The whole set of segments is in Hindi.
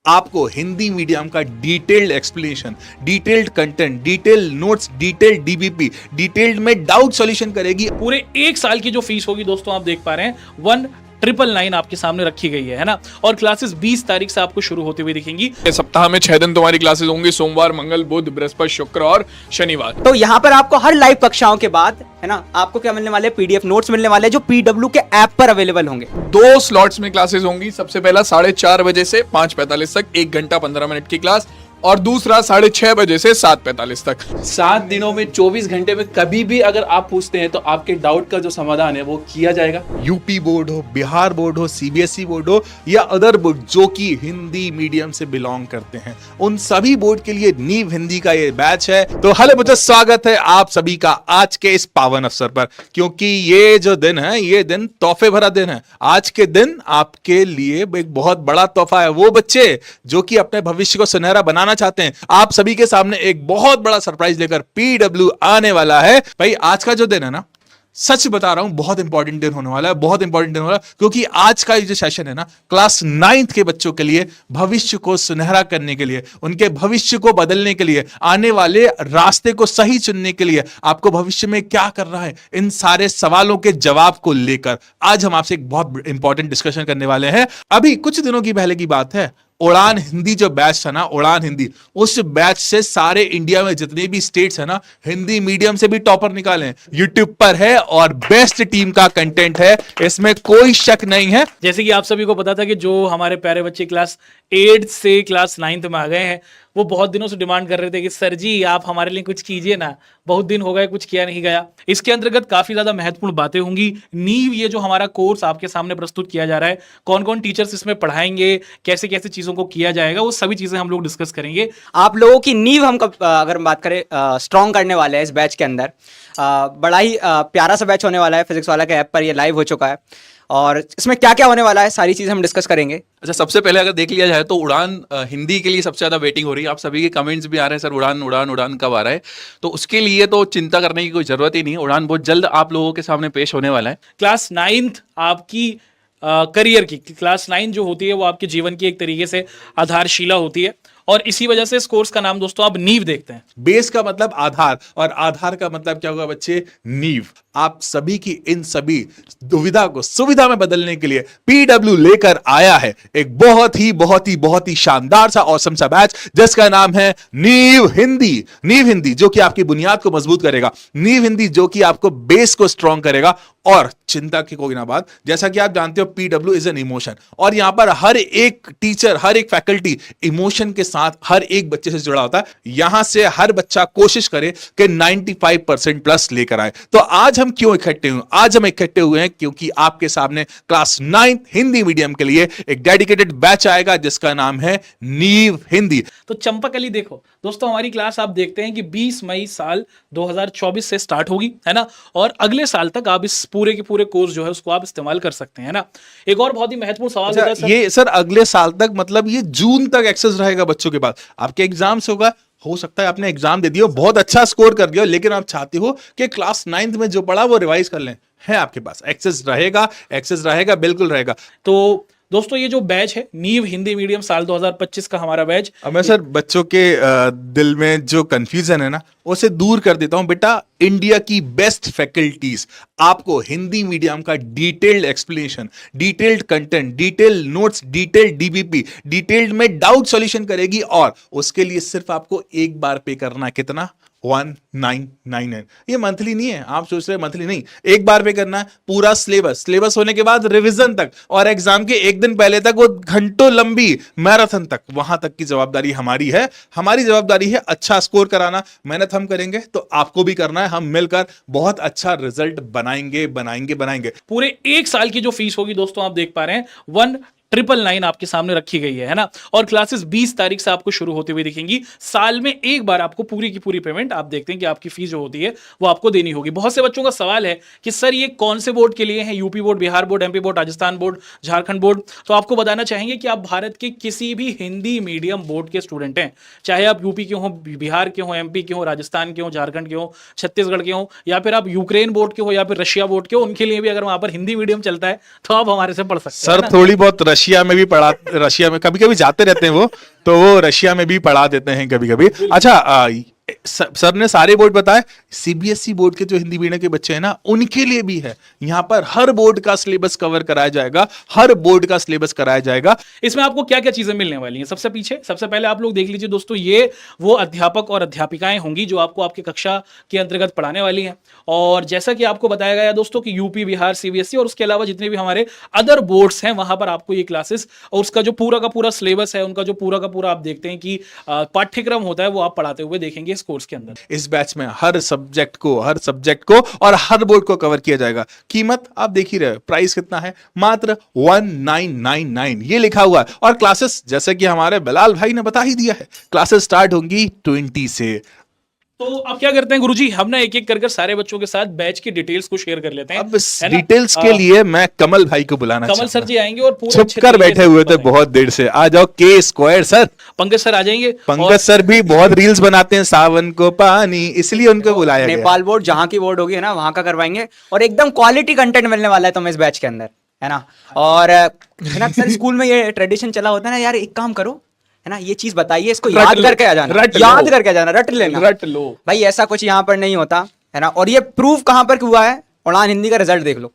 आपको हिंदी मीडियम का detailed explanation, detailed content, detailed notes, detailed DBP, detailed में डाउट सॉल्यूशन करेगी। पूरे 1 साल की जो फीस होगी दोस्तों आप देख पा रहे हैं 1999 आपके सामने रखी गई है ना। और क्लासेस 20 तारीख से आपको शुरू होती हुई दिखेंगी। सप्ताह में 6 दिन तुम्हारी क्लासेस होंगी, सोमवार, मंगल, बुध, बृहस्पति, शुक्र और शनिवार। तो यहाँ पर आपको हर लाइव कक्षाओं के बाद है ना आपको क्या मिलने वाले, पीडीएफ नोट्स मिलने वाले जो पीडब्ल्यू के ऐप पर अवेलेबल होंगे। 2 स्लॉट्स में क्लासेस होंगी। सबसे पहला 4:30 बजे से 5:45 तक 1 घंटा 15 मिनट की क्लास, और दूसरा 6:30 बजे से 7:45 तक। 7 दिनों में 24 घंटे में कभी भी अगर आप पूछते हैं तो आपके डाउट का जो समाधान है वो किया जाएगा। यूपी बोर्ड हो, बिहार बोर्ड हो, सीबीएसई बोर्ड हो या अदर बोर्ड जो कि हिंदी मीडियम से बिलोंग करते हैं, उन सभी बोर्ड के लिए नीव हिंदी का ये बैच है। तो हेलो बच्चों, स्वागत है आप सभी का आज के इस पावन अवसर पर, क्योंकि ये जो दिन है ये दिन तोहफे भरा दिन है। आज के दिन आपके लिए एक बहुत बड़ा तोहफा है। वो बच्चे जो कि अपने भविष्य को सुनहरा बनाना चाहते हैं, आप सभी के सामने एक बहुत बड़ा सरप्राइज लेकर पीडब्ल्यू आने वाला है। भाई आज का जो दिन है ना, सच बता रहा हूं, बहुत इंपॉर्टेंट दिन होने वाला है, बहुत इंपॉर्टेंट दिन होने वाला है, क्योंकि आज का ये जो सेशन है ना, क्लास 9th के बच्चों के लिए, भविष्य को सुनहरा करने के लिए, उनके भविष्य को बदलने के लिए, आने वाले रास्ते को सही चुनने के लिए, आपको भविष्य में क्या करना है, इन सारे सवालों के जवाब को लेकर आज हम आपसे एक बहुत इंपॉर्टेंट डिस्कशन करने वाले हैं। अभी कुछ दिनों की पहले की बात है, उड़ान हिंदी जो बैच था ना, उड़ान हिंदी, उस बैच से सारे इंडिया में जितने भी स्टेट्स है ना, हिंदी मीडियम से भी टॉपर निकाले। यूट्यूब पर है और बेस्ट टीम का कंटेंट है, इसमें कोई शक नहीं है। जैसे कि आप सभी को पता था कि जो हमारे प्यारे बच्चे क्लास 8 से क्लास 9th में आ गए हैं, वो बहुत दिनों से डिमांड कर रहे थे कि सर जी आप हमारे लिए कुछ कीजिए ना, बहुत दिन हो गए कुछ किया नहीं गया। इसके अंतर्गत काफी ज्यादा महत्वपूर्ण बातें होंगी। नीव ये जो हमारा कोर्स आपके सामने प्रस्तुत किया जा रहा है, कौन कौन टीचर्स इसमें पढ़ाएंगे, कैसे कैसे चीजों को किया जाएगा, वो सभी चीजें हम लोग डिस्कस करेंगे। आप लोगों की नींव हम अगर हम बात करें स्ट्रॉन्ग करने वाले हैं इस बैच के अंदर। बड़ा ही प्यारा सा बैच होने वाला है, फिजिक्स वाला के ऐप पर ये लाइव हो चुका है, और इसमें क्या क्या होने वाला है सारी चीजें हम डिस्कस करेंगे। अच्छा, सबसे पहले अगर देख लिया जाए तो उड़ान हिंदी के लिए सबसे ज्यादा वेटिंग हो रही है। आप सभी के कमेंट्स भी आ रहे हैं, सर उड़ान उड़ान उड़ान कब आ रहा है। तो उसके लिए तो चिंता करने की कोई जरूरत ही नहीं है, उड़ान बहुत जल्द आप लोगों के सामने पेश होने वाला है। क्लास 9th आपकी करियर की, क्लास 9 जो होती है वो आपके जीवन की एक तरीके से आधारशिला होती है, और इसी वजह से इस कोर्स का नाम दोस्तों आप नीव देखते हैं। बेस का मतलब आधार, और आधार का मतलब क्या होगा बच्चे, नींव। आप सभी की इन सभी दुविधा को सुविधा में बदलने के लिए पीडब्ल्यू लेकर आया है एक बहुत ही शानदार सा ऑसम सा बैच, जिसका नाम है नीव हिंदी। नीव हिंदी जो कि आपकी बुनियाद को मजबूत करेगा, नीव हिंदी जो कि आपको बेस को स्ट्रॉन्ग करेगा। और चिंता की कोई ना बात, जैसा कि आप जानते हो पीडब्ल्यू इज एन इमोशन, और यहां पर हर एक टीचर, हर एक फैकल्टी इमोशन के साथ हर एक बच्चे से जुड़ा होता है। यहां से हर बच्चा कोशिश करे कि 95% प्लस लेकर आए। तो आज हम क्यों इकट्ठे हुए? आज हम इकट्ठे हुए हैं क्योंकि आपके सामने क्लास 9th हिंदी मीडियम के लिए एक डेडिकेटेड बैच आएगा जिसका नाम है नीव हिंदी। तो चंपाकली देखो दोस्तों, हमारी क्लास आप देखते हैं कि 20 मई साल 2024 से स्टार्ट होगी, है ना, और अगले साल तक आप इस पूरे के पूरे कोर्स जो है उसको आप इस्तेमाल कर सकते हैं ना। एक और बहुत ही महत्वपूर्ण सवाल होता है सर, ये सर अगले साल तक मतलब ये जून तक एक्सेस रहेगा बच्चों के पास। आपके एग्जाम्स होगा, हो सकता है आपने एग्जाम दे दिया, बहुत अच्छा स्कोर कर दिया, लेकिन आप चाहते हो कि क्लास 9th में जो पढ़ा वो रिवाइज कर लें, है आपके पास एक्सेस रहेगा, बिल्कुल रहेगा। तो दोस्तों ये जो बैच है नीव हिंदी मीडियम साल 2025 का हमारा बैच। अब मैं सर बच्चों के दिल में जो कंफ्यूजन है ना, उसे दूर कर देता हूं। बेटा, इंडिया की बेस्ट फैकल्टीज आपको हिंदी मीडियम का detailed explanation, detailed content, detailed notes, detailed DBP, detailed में डाउट सॉल्यूशन करेगी, और उसके लिए सिर्फ आपको एक बार पे करना है। कितना? 1999। ये मंथली नहीं है, आप सोच रहे हैं मंथली नहीं, एक बार पे करना है। पूरा सिलेबस होने के बाद रिवीजन तक, और एग्जाम के एक दिन पहले तक वो घंटों लंबी मैराथन तक, वहां तक की जवाबदारी हमारी है। हमारी जवाबदारी है अच्छा स्कोर कराना। मेहनत हम करेंगे तो आपको भी करना है। हम मिलकर बहुत अच्छा रिजल्ट बनाएंगे। पूरे 1 साल की जो फीस होगी दोस्तों आप देख पा रहे हैं 1999 आपके सामने रखी गई है ना। और क्लासेस 20 तारीख से आपको शुरू होती हुई दिखेंगी। साल में एक बार आपको पूरी की पूरी पेमेंट आप देखते हैं कि आपकी फीस जो होती है वो आपको देनी होगी। बहुत से बच्चों का सवाल है कि सर ये कौन से बोर्ड के लिए है, UP board, Bihar board, MP board, Rajasthan board, Jharkhand board. तो आपको बताना चाहेंगे कि आप भारत के किसी भी हिंदी मीडियम बोर्ड के स्टूडेंट हैं, चाहे आप यूपी के हो, बिहार के हो, एमपी के हो, राजस्थान के हो, झारखंड के हो, छत्तीसगढ़ के हो, या फिर आप यूक्रेन बोर्ड के हो या फिर रशिया बोर्ड के हो, उनके लिए भी अगर वहां पर हिंदी मीडियम चलता है तो आप हमारे से पढ़ सकते हैं। सर थोड़ी बहुत रशिया में भी पढ़ा, रशिया में कभी कभी जाते रहते हैं तो वो रशिया में भी पढ़ा देते हैं कभी कभी। अच्छा, सर ने सारे बोर्ड बताए, सीबीएसई बोर्ड के जो हिंदी मीडियम के बच्चे हैं ना, उनके लिए भी है। यहाँ पर हर बोर्ड का सिलेबस कवर कराया जाएगा, हर बोर्ड का सिलेबस कराया जाएगा। इसमें आपको क्या क्या चीजें मिलने वाली हैं? सबसे पहले आप लोग देख लीजिए दोस्तों, ये वो अध्यापक और अध्यापिकाएं होंगी जो आपको आपकी कक्षा के अंतर्गत पढ़ाने वाली हैं। और जैसा कि आपको बताया गया दोस्तों कि यूपी, बिहार, सीबीएसई और उसके अलावा जितने भी हमारे अदर बोर्ड्स हैं, वहां पर आपको ये क्लासेस और उसका जो पूरा का पूरा सिलेबस है, उनका जो पूरा का पूरा आप देखते हैं कि पाठ्यक्रम होता है, वो आप पढ़ाते हुए देखेंगे इस कोर्स के अंदर। इस बैच में हर सब्जेक्ट को और हर बोर्ड को कवर किया जाएगा। कीमत आप देख ही रहे हो, प्राइस कितना है, मात्र 1999 ये लिखा हुआ है। और क्लासेस जैसे कि हमारे बिलाल भाई ने बता ही दिया है, क्लासेस स्टार्ट होंगी 20 से। तो अब क्या करते हैं गुरुजी, हम ना एक एक कर सारे बच्चों के साथ बैच की डिटेल्स को शेयर कर लेते हैं। अब इस डिटेल्स के लिए मैं कमल भाई को बुलाना कमल चाहूंगा। सर जी आएंगे और पूरे छुप कर बैठे हुए थे बहुत देर से। आ जाओ के स्क्वायर सर। पंकज सर आ जाएंगे। पंकज सर भी बहुत रील्स बनाते हैं, सावन को पानी, इसलिए उनको बुलाया गया। नेपाल बोर्ड जहाँ की बोर्ड होगी ना, वहां का करवाएंगे और एकदम क्वालिटी कंटेंट मिलने वाला है तुम्हें इस बैच के अंदर, है ना। और है ना सर, स्कूल में ये ट्रेडिशन चला होता है ना यार, एक काम करो, है ना, ये चीज बताइए, इसको याद करके आ जाना, याद करके आ जाना, रट लेना, रट लो भाई। ऐसा कुछ यहाँ पर नहीं होता, है ना। और ये प्रूफ कहाँ पर हुआ है, उड़ान हिंदी का रिजल्ट देख लो।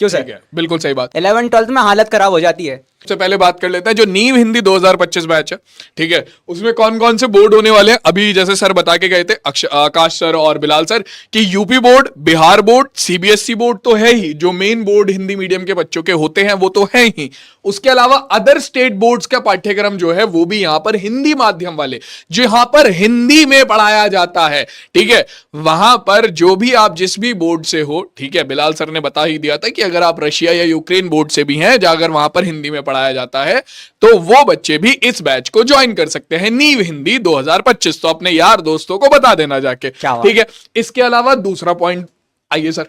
क्यों सर? बिल्कुल सही बात। 11th 12th में हालत खराब हो जाती है। सबसे पहले बात कर लेते हैं जो नीव हिंदी 2025 बैच है, ठीक है, उसमें कौन कौन से बोर्ड होने वाले हैं। अभी जैसे सर बता के गए थे आकाश सर और बिलाल सर कि UP board, Bihar board, CBSE board तो है ही, जो मेन बोर्ड हिंदी मीडियम के बच्चों के होते हैं वो तो है ही। उसके अलावा अदर स्टेट बोर्ड्स का पाठ्यक्रम जो है वो भी यहां पर हिंदी माध्यम वाले, जो यहां पर हिंदी में पढ़ाया जाता है, ठीक है, वहां पर जो भी आप जिस भी बोर्ड से हो, ठीक है, बिलाल सर ने बता ही दिया था कि अगर आप रशिया या यूक्रेन बोर्ड से भी हैं, अगर वहां पर हिंदी में पढ़ाया जाता है तो वो बच्चे भी इस बैच को ज्वाइन कर सकते हैं, नीव हिंदी 2025। तो अपने यार दोस्तों को बता देना जाके, ठीक है। इसके अलावा दूसरा पॉइंट आइए सर।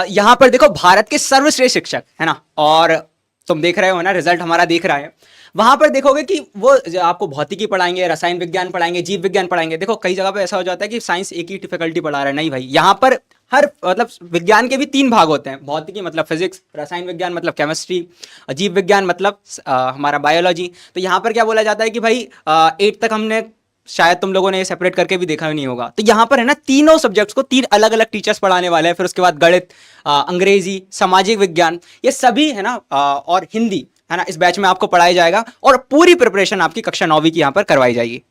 यहां पर देखो, भारत के सर्वश्रेष्ठ शिक्षक, है ना, और तुम देख रहे हो ना, रिजल्ट हमारा देख रहा है। वहां पर देखोगे कि वो आपको भौतिकी पढ़ाएंगे, रसायन विज्ञान पढ़ाएंगे, जीव विज्ञान पढ़ाएंगे। देखो कई जगह पे ऐसा हो जाता है कि साइंस एक ही फैकल्टी पढ़ा रहा है, नहीं भाई, यहाँ पर हर मतलब विज्ञान के भी 3 भाग होते हैं। भौतिकी मतलब फिजिक्स, रसायन विज्ञान मतलब केमिस्ट्री, जीव विज्ञान मतलब हमारा बायोलॉजी। तो यहाँ पर क्या बोला जाता है कि भाई 8 तक हमने, शायद तुम लोगों ने ये सेपरेट करके भी देखा ही नहीं होगा, तो यहाँ पर है ना, तीनों सब्जेक्ट्स को 3 अलग अलग टीचर्स पढ़ाने वाले हैं। फिर उसके बाद गणित, अंग्रेजी, सामाजिक विज्ञान, ये सभी है ना, और हिंदी, है ना, इस बैच में आपको पढ़ाया जाएगा और पूरी प्रिपरेशन आपकी कक्षा 9वीं की यहाँ पर करवाई जाएगी।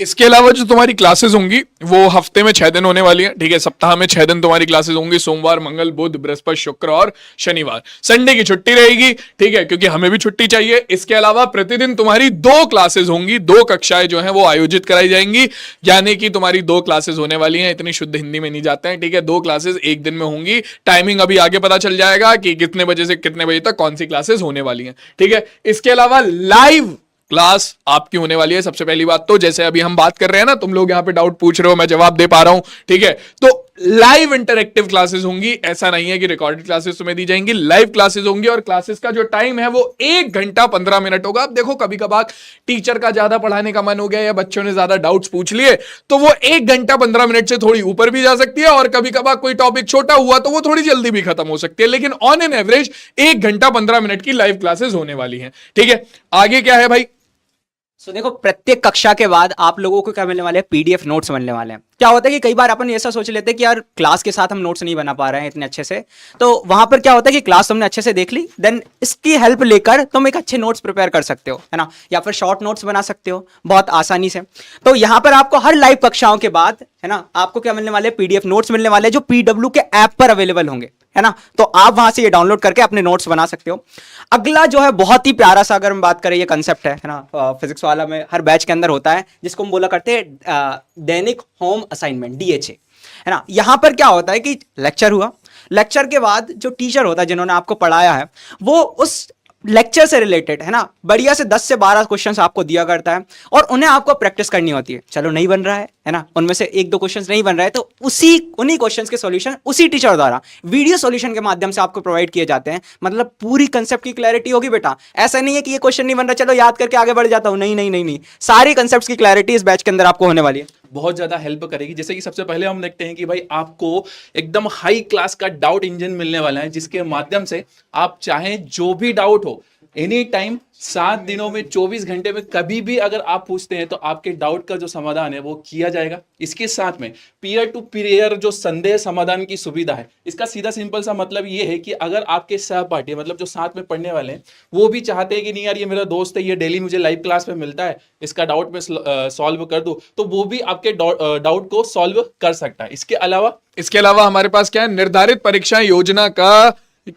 इसके अलावा जो तुम्हारी क्लासेस होंगी वो हफ्ते में 6 दिन होने वाली हैं, ठीक है, सप्ताह में 6 दिन तुम्हारी क्लासेस होंगी, सोमवार, मंगल, बुध, बृहस्पति, शुक्र और शनिवार। संडे की छुट्टी रहेगी, ठीक है, क्योंकि हमें भी छुट्टी चाहिए। इसके अलावा प्रतिदिन तुम्हारी 2 क्लासेस होंगी, 2 कक्षाएं जो हैं वो आयोजित कराई जाएंगी, यानी कि तुम्हारी 2 क्लासेस होने वाली हैं। इतनी शुद्ध हिंदी में नहीं जाते हैं, ठीक है, 2 क्लासेस एक दिन में होंगी। टाइमिंग अभी आगे पता चल जाएगा कि कितने बजे से कितने बजे तक कौन सी क्लासेस होने वाली हैं, ठीक है। इसके अलावा लाइव क्लास आपकी होने वाली है। सबसे पहली बात तो, जैसे अभी हम बात कर रहे हैं ना, तुम लोग यहां पे डाउट पूछ रहे हो, मैं जवाब दे पा रहा हूं, ठीक है, तो लाइव इंटरैक्टिव क्लासेस होंगी। ऐसा नहीं है कि रिकॉर्डेड क्लासेस तुम्हें दी जाएंगी, लाइव क्लासेस होंगी। और क्लासेस का जो टाइम है वो 1 घंटा 15 मिनट होगा। अब देखो, कभी कभार टीचर का ज्यादा पढ़ाने का मन हो गया या बच्चों ने ज्यादा डाउट्स पूछ लिए, तो वो 1 घंटा 15 मिनट से थोड़ी ऊपर भी जा सकती है, और कभी कभार कोई टॉपिक छोटा हुआ तो वो थोड़ी जल्दी भी खत्म हो सकती है। लेकिन ऑन एन एवरेज 1 घंटा 15 मिनट की लाइव क्लासेस होने वाली है, ठीक है। आगे क्या है भाई? देखो, प्रत्येक कक्षा के बाद आप लोगों को क्या मिलने वाले हैं, पीडीएफ नोट्स मिलने वाले हैं। क्या होता है कि कई बार अपन ऐसा सोच लेते हैं कि यार क्लास के साथ हम नोट्स नहीं बना पा रहे हैं इतने अच्छे से, तो वहां पर क्या होता है कि क्लास तुमने अच्छे से देख ली, देन इसकी हेल्प लेकर तुम एक अच्छे नोट्स प्रिपेयर कर सकते हो, है ना, या फिर शॉर्ट नोट्स बना सकते हो बहुत आसानी से। तो यहाँ पर आपको हर लाइव कक्षाओं के बाद, है ना, आपको क्या मिलने वाले, पीडीएफ नोट्स मिलने वाले, जो पीडब्ल्यू के ऐप पर अवेलेबल होंगे, है ना। तो आप वहां से ये डाउनलोड करके अपने नोट्स बना सकते हो। अगला जो है बहुत ही प्यारा सा, अगर हम बात करें, ये कंसेप्ट है ना, फिजिक्स वाला में हर बैच के अंदर होता है, जिसको हम बोला करते हैं दैनिक होम असाइनमेंट, डीएचए, है ना। यहां पर क्या होता है कि लेक्चर हुआ, लेक्चर के बाद जो टीचर होता है जिन्होंने आपको पढ़ाया है, वो उस लेक्चर से रिलेटेड, है ना, बढ़िया से 10 से 12 क्वेश्चंस आपको दिया करता है, और उन्हें आपको प्रैक्टिस करनी होती है। चलो नहीं बन रहा है ना, उनमें से 1-2 क्वेश्चंस नहीं बन रहा है, तो उन्हीं क्वेश्चंस के सॉल्यूशन उसी टीचर द्वारा वीडियो सॉल्यूशन के माध्यम से आपको प्रोवाइड किए जाते हैं। मतलब पूरी कंसेप्ट की क्लैरिटी होगी बेटा। ऐसा नहीं है कि ये क्वेश्चन नहीं बन रहा, चलो याद करके आगे बढ़ जाता हूं, नहीं नहीं नहीं नहीं, सारी कंसेप्ट की क्लैरिटी इस बैच के अंदर आपको होने वाली है। बहुत ज्यादा हेल्प करेगी। जैसे कि सबसे पहले हम देखते हैं कि भाई आपको एकदम हाई क्लास का डाउट इंजन मिलने वाला है, जिसके माध्यम से आप चाहें जो भी डाउट हो एनी टाइम 7 दिनों में 24 घंटे में कभी भी अगर आप पूछते हैं तो आपके डाउट का जो समाधान है वो किया जाएगा। इसके साथ में पीयर टू पीयर जो संदेह समाधान की सुविधा है, इसका सीधा सिंपल सा मतलब ये है कि अगर आपके सहपाठी मतलब जो साथ में पढ़ने वाले हैं वो भी चाहते हैं कि नहीं यार ये मेरा दोस्त है, ये डेली मुझे लाइव क्लास में मिलता है, इसका डाउट मैं सॉल्व कर दूं, तो वो भी आपके डाउट को सॉल्व कर सकता है। इसके अलावा हमारे पास क्या है, निर्धारित परीक्षा योजना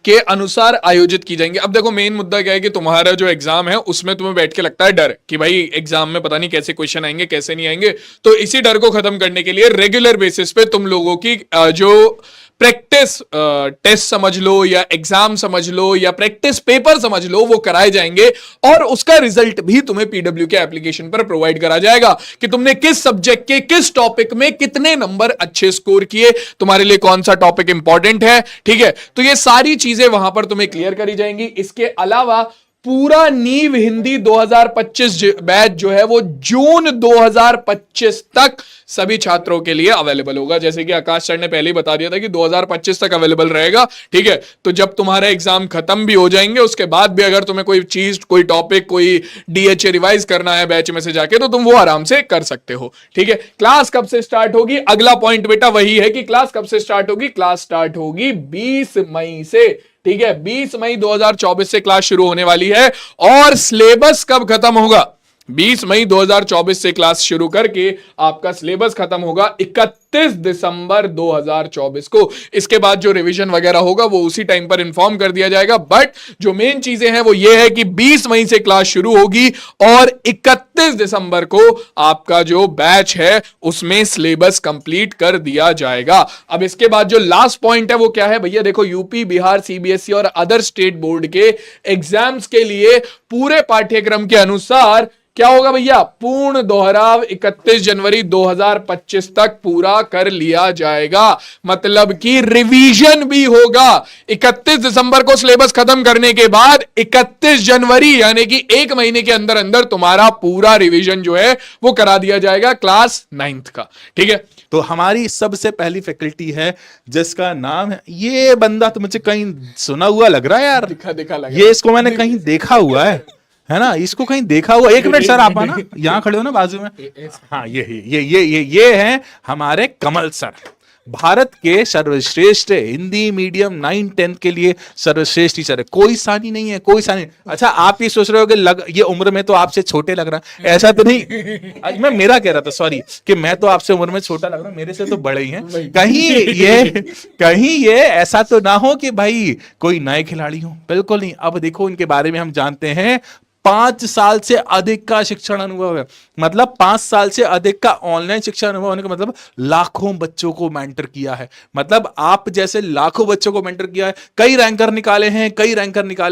के अनुसार आयोजित की जाएंगी। अब देखो मेन मुद्दा क्या है कि तुम्हारा जो एग्जाम है उसमें तुम्हें बैठ के लगता है डर कि भाई एग्जाम में पता नहीं कैसे क्वेश्चन आएंगे कैसे नहीं आएंगे, तो इसी डर को खत्म करने के लिए रेगुलर बेसिस पे तुम लोगों की जो प्रैक्टिस टेस्ट समझ लो या एग्जाम समझ लो या प्रैक्टिस पेपर समझ लो वो कराए जाएंगे और उसका रिजल्ट भी तुम्हें पीडब्ल्यू के एप्लीकेशन पर प्रोवाइड करा जाएगा कि तुमने किस सब्जेक्ट के किस टॉपिक में कितने नंबर अच्छे स्कोर किए, तुम्हारे लिए कौन सा टॉपिक इंपॉर्टेंट है। ठीक है, तो ये सारी चीजें वहां पर तुम्हें क्लियर करी जाएंगी। इसके अलावा पूरा नीव हिंदी 2025 बैच जो है वो जून 2025 तक सभी छात्रों के लिए अवेलेबल होगा। जैसे कि आकाश सर ने पहले ही बता दिया था कि 2025 तक अवेलेबल रहेगा। ठीक है, तो जब तुम्हारा एग्जाम खत्म भी हो जाएंगे उसके बाद भी अगर तुम्हें कोई चीज, कोई टॉपिक, कोई डीएचए रिवाइज करना है बैच में से जाके तो तुम वो आराम से कर सकते हो। ठीक है, क्लास कब से स्टार्ट होगी, अगला पॉइंट बेटा वही है कि क्लास कब से स्टार्ट होगी। क्लास स्टार्ट होगी 20 मई से। ठीक है, 20 मई 2024 से क्लास शुरू होने वाली है। और सिलेबस कब खत्म होगा, 20 मई 2024 से क्लास शुरू करके आपका सिलेबस खत्म होगा 31 दिसंबर 2024 को। इसके बाद जो रिवीजन वगैरह होगा वो उसी टाइम पर इंफॉर्म कर दिया जाएगा। बट जो मेन चीजें हैं वो ये है कि 20 मई से क्लास शुरू होगी और 31 दिसंबर को आपका जो बैच है उसमें सिलेबस कंप्लीट कर दिया जाएगा। अब इसके बाद जो लास्ट पॉइंट है वो क्या है भैया, देखो यूपी, बिहार, सीबीएसई और अदर स्टेट बोर्ड के एग्जाम्स के लिए पूरे पाठ्यक्रम के अनुसार क्या होगा भैया, पूर्ण दोहराव 31 जनवरी 2025 तक पूरा कर लिया जाएगा। मतलब कि रिवीजन भी होगा। 31 दिसंबर को सिलेबस खत्म करने के बाद 31 जनवरी यानी कि एक महीने के अंदर अंदर तुम्हारा पूरा रिवीजन जो है वो करा दिया जाएगा क्लास 9th का। ठीक है, तो हमारी सबसे पहली फैकल्टी है जिसका नाम है, ये बंदा तो मुझे कहीं सुना हुआ लग रहा है यार, दिखा लगा। ये इसको मैंने कहीं देखा हुआ है ना, इसको कहीं देखा हुआ। एक मिनट सर, आप आना, यहाँ खड़े हो ना बाजू में। हाँ, ये है हमारे कमल सर, भारत के सर्वश्रेष्ठ हिंदी मीडियम 9-10 के लिए सर्वश्रेष्ठ टीचर है। कोई सानी नहीं है, कोई सानी। अच्छा, आप ये सोच रहे हो कि ये उम्र में तो आपसे छोटे लग रहा है, ऐसा तो नहीं। आज मैं मेरा कह रहा था, सॉरी, कि मैं तो आपसे उम्र में छोटा लग रहा हूं, मेरे से तो बड़े ही हैं। कहीं ये ऐसा तो ना हो कि भाई कोई नए खिलाड़ी हो, बिल्कुल नहीं। अब देखो इनके बारे में हम जानते हैं, 5 साल से अधिक का शिक्षण अनुभव है। मतलब 5 साल से अधिक का ऑनलाइन शिक्षण अनुभव होने का मतलब लाखों बच्चों को मेंटर किया है। मतलब आप जैसे लाखों बच्चों को मेंटर किया है। कई रैंकर निकाले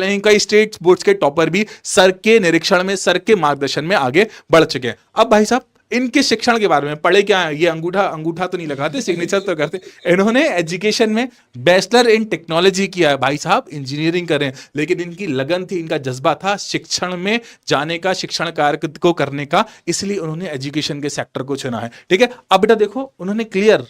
हैं, कई स्टेट बोर्ड्स के टॉपर भी सर के निरीक्षण में, सर के मार्गदर्शन में आगे बढ़ चुके हैं। अब भाई साहब इनके शिक्षण के बारे में पढ़े क्या है, ये अंगूठा तो नहीं लगाते, सिग्नेचर तो करते। इन्होंने एजुकेशन में बैचलर इन टेक्नोलॉजी किया है। भाई साहब इंजीनियरिंग कर रहे हैं, लेकिन इनकी लगन थी, इनका जज्बा था शिक्षण में जाने का, शिक्षण कार्य को करने का, इसलिए उन्होंने एजुकेशन के सेक्टर को चुना है। ठीक है, अब बेटा देखो उन्होंने क्लियर